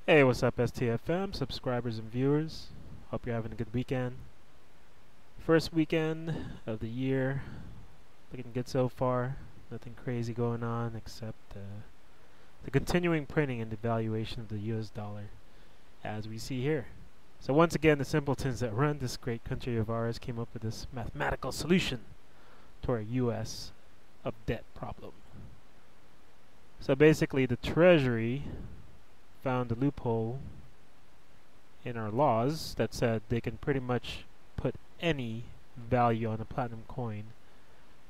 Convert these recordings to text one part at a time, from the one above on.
Hey, what's up, STFM subscribers and viewers? Hope you're having a good weekend. First weekend of the year, looking good so far. Nothing crazy going on except the continuing printing and devaluation of the US dollar, as we see here. So once again, the simpletons that run this great country of ours came up with this mathematical solution to our US of debt problem. So basically, the Treasury found a loophole in our laws that said they can pretty much put any value on a platinum coin.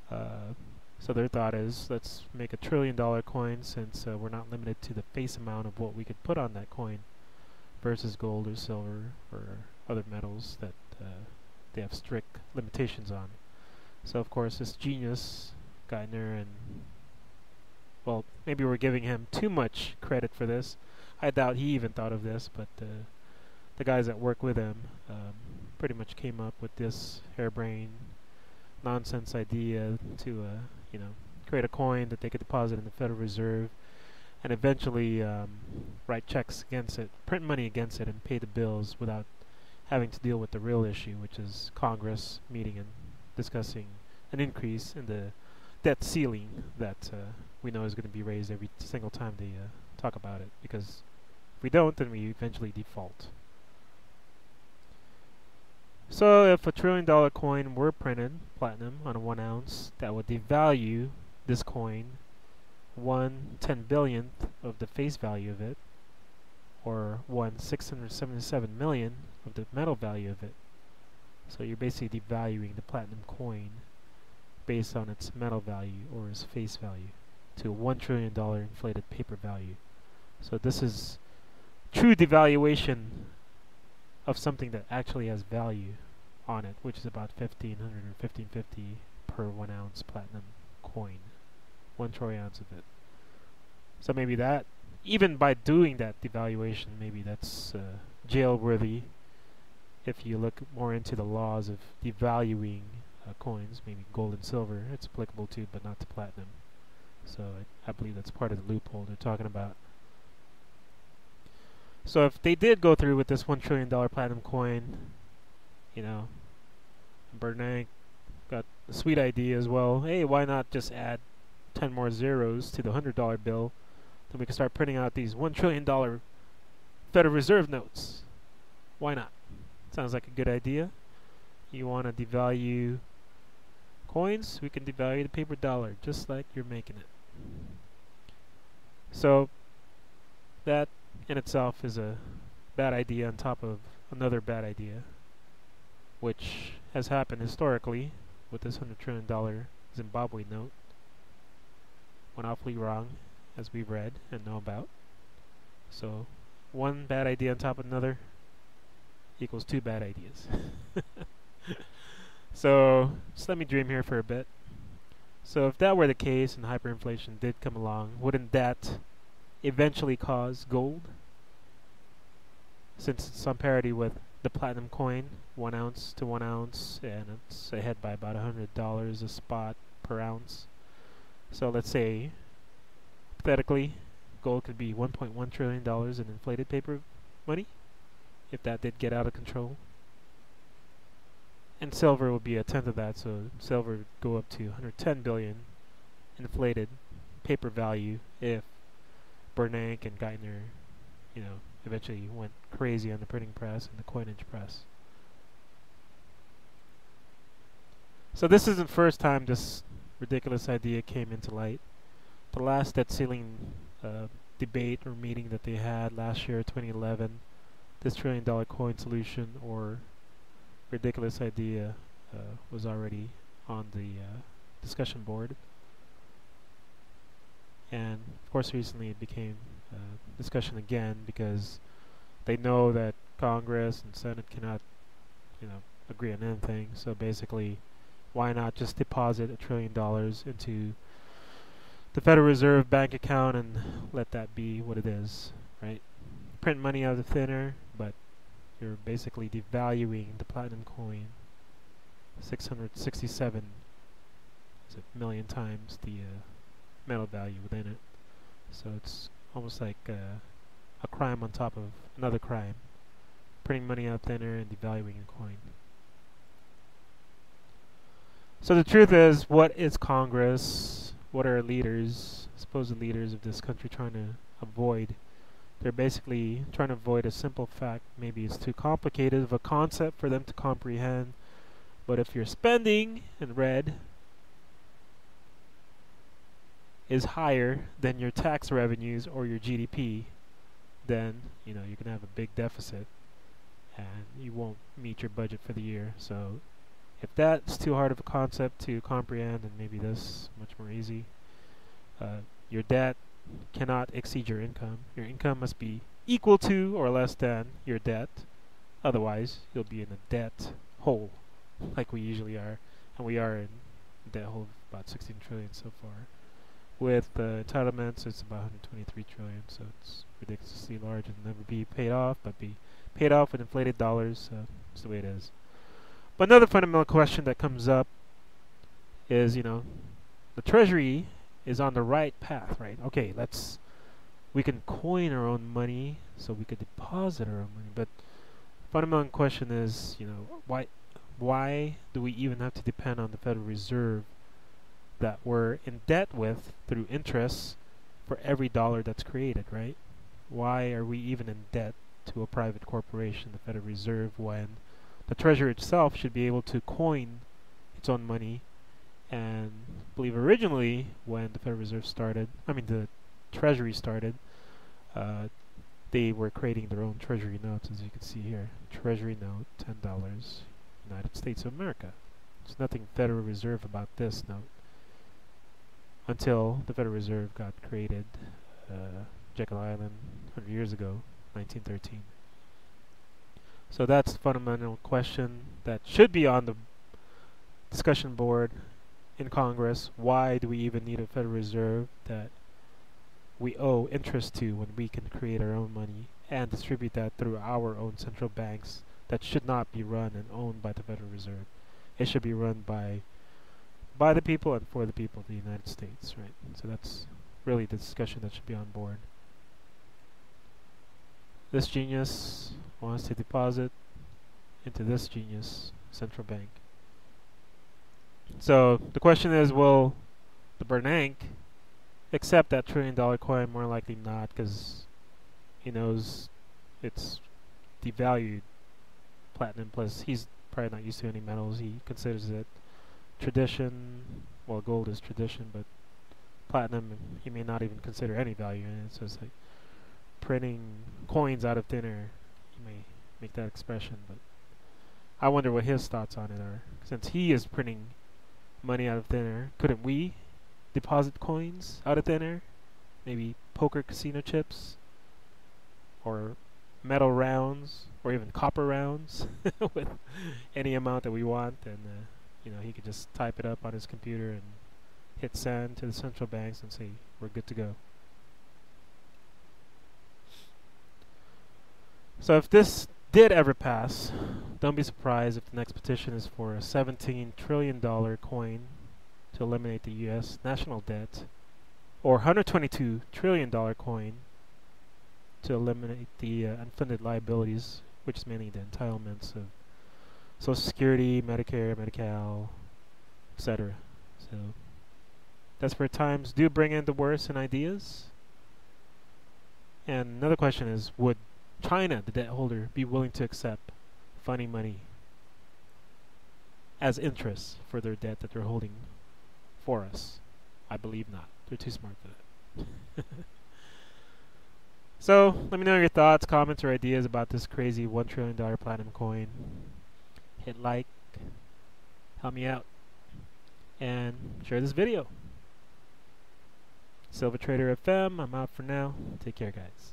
So their thought is, let's make $1 trillion coin, since we're not limited to the face amount of what we could put on that coin versus gold or silver or other metals that they have strict limitations on. So of course this genius, Geithner, and well, maybe we're giving him too much credit for this. I doubt he even thought of this, but the guys that work with him pretty much came up with this harebrained nonsense idea to create a coin that they could deposit in the Federal Reserve and eventually write checks against it, print money against it, and pay the bills without having to deal with the real issue, which is Congress meeting and discussing an increase in the debt ceiling that we know is going to be raised every single time they talk about it, because if we don't, then we eventually default. So if $1 trillion coin were printed, platinum, on a 1 ounce, that would devalue this coin 1/10,000,000th of the face value of it, or 1/677,000,000 of the metal value of it. So you're basically devaluing the platinum coin based on its metal value or its face value to a $1 trillion inflated paper value. So this is true devaluation of something that actually has value on it, which is about 1,500 or 1,550 per 1 ounce platinum coin, 1 troy ounce of it. So maybe that, even by doing that devaluation, maybe that's jail worthy. If you look more into the laws of devaluing coins, maybe gold and silver, it's applicable to, but not to platinum. So I believe that's part of the loophole they're talking about. So if they did go through with this $1 trillion platinum coin, Bernanke got a sweet idea as well. Hey, why not just add 10 more zeros to the $100 bill? Then we can start printing out these $1 trillion Federal Reserve notes. Why not? Sounds like a good idea. You want to devalue coins? We can devalue the paper dollar, just like you're making it. So that in itself is a bad idea on top of another bad idea, which has happened historically with this $100 trillion Zimbabwe note. Went awfully wrong, as we've read and know about. So one bad idea on top of another equals 2 bad ideas. So just let me dream here for a bit. So if that were the case and hyperinflation did come along, wouldn't that eventually cause gold, since it's on parity with the platinum coin, 1 ounce to 1 ounce, and it's ahead by about $100 a spot per ounce? So let's say, hypothetically, gold could be $1.1 trillion in inflated paper money, if that did get out of control. And silver would be a tenth of that, so silver would go up to 110 billion inflated paper value if Bernanke and Geithner, eventually went crazy on the printing press and the coinage press. So this isn't the first time this ridiculous idea came into light. The last debt ceiling debate or meeting that they had last year, 2011, this $1 trillion coin solution or ridiculous idea was already on the discussion board. And of course recently it became discussion again, because they know that Congress and Senate cannot agree on anything. So basically, why not just deposit $1 trillion into the Federal Reserve bank account and let that be what it is, right? Print money out of thin air, but you're basically devaluing the platinum coin 667 million times the metal value within it. So it's almost like a crime on top of another crime, printing money out of thin air and devaluing a coin. So the truth is, what is Congress, what are leaders, supposed leaders of this country trying to avoid? They're basically trying to avoid a simple fact. Maybe it's too complicated of a concept for them to comprehend. But if your spending in red is higher than your tax revenues or your GDP, then you're going to have a big deficit and you won't meet your budget for the year. So if that's too hard of a concept to comprehend, then maybe this is much more easy. Your debt cannot exceed your income. Your income must be equal to or less than your debt. Otherwise, you'll be in a debt hole, like we usually are. And we are in a debt hole of about 16 trillion so far. With entitlements, it's about 123 trillion, so it's ridiculously large and never be paid off, but be paid off with inflated dollars. That's the way it is. But another fundamental question that comes up is, the Treasury is on the right path, right? Okay, we can coin our own money, so we could deposit our own money, but fundamental question is, why do we even have to depend on the Federal Reserve that we're in debt with through interest for every dollar that's created, right? Why are we even in debt to a private corporation, the Federal Reserve, when the Treasury itself should be able to coin its own money? And I believe originally when the Federal Reserve the Treasury started, they were creating their own Treasury notes, as you can see here. Treasury note, $10, United States of America. There's nothing Federal Reserve about this note until the Federal Reserve got created, Jekyll Island, 100 years ago, 1913. So that's the fundamental question that should be on the discussion board in Congress. Why do we even need a Federal Reserve that we owe interest to when we can create our own money and distribute that through our own central banks that should not be run and owned by the Federal Reserve? It should be run by the people and for the people of the United States, right? So that's really the discussion that should be on board. This genius wants to deposit into this genius central bank. So the question is, will the Bernanke accept that $1 trillion coin? More likely not, because he knows it's devalued platinum, plus he's probably not used to any metals. He considers it tradition. Well, gold is tradition, but platinum he may not even consider any value in it. So it's like printing coins out of thin air. You may make that expression, but I wonder what his thoughts on it are. Since he is printing money out of thin air, couldn't we deposit coins out of thin air? Maybe poker casino chips, or metal rounds, or even copper rounds with any amount that we want, and he could just type it up on his computer and hit send to the central banks and say we're good to go. So if this did ever pass, don't be surprised if the next petition is for a $17 trillion coin to eliminate the U.S. national debt, or $122 trillion coin to eliminate the unfunded liabilities, which is mainly the entitlements of Social Security, Medicare, Medi-Cal, etc. So desperate times do bring in the worst in ideas. And another question is, would China, the debt holder, be willing to accept funny money as interest for their debt that they're holding for us? I believe not. They're too smart for that. So let me know your thoughts, comments, or ideas about this crazy $1 trillion platinum coin. Hit like, help me out, and share this video. Silver Trader FM, I'm out for now. Take care, guys.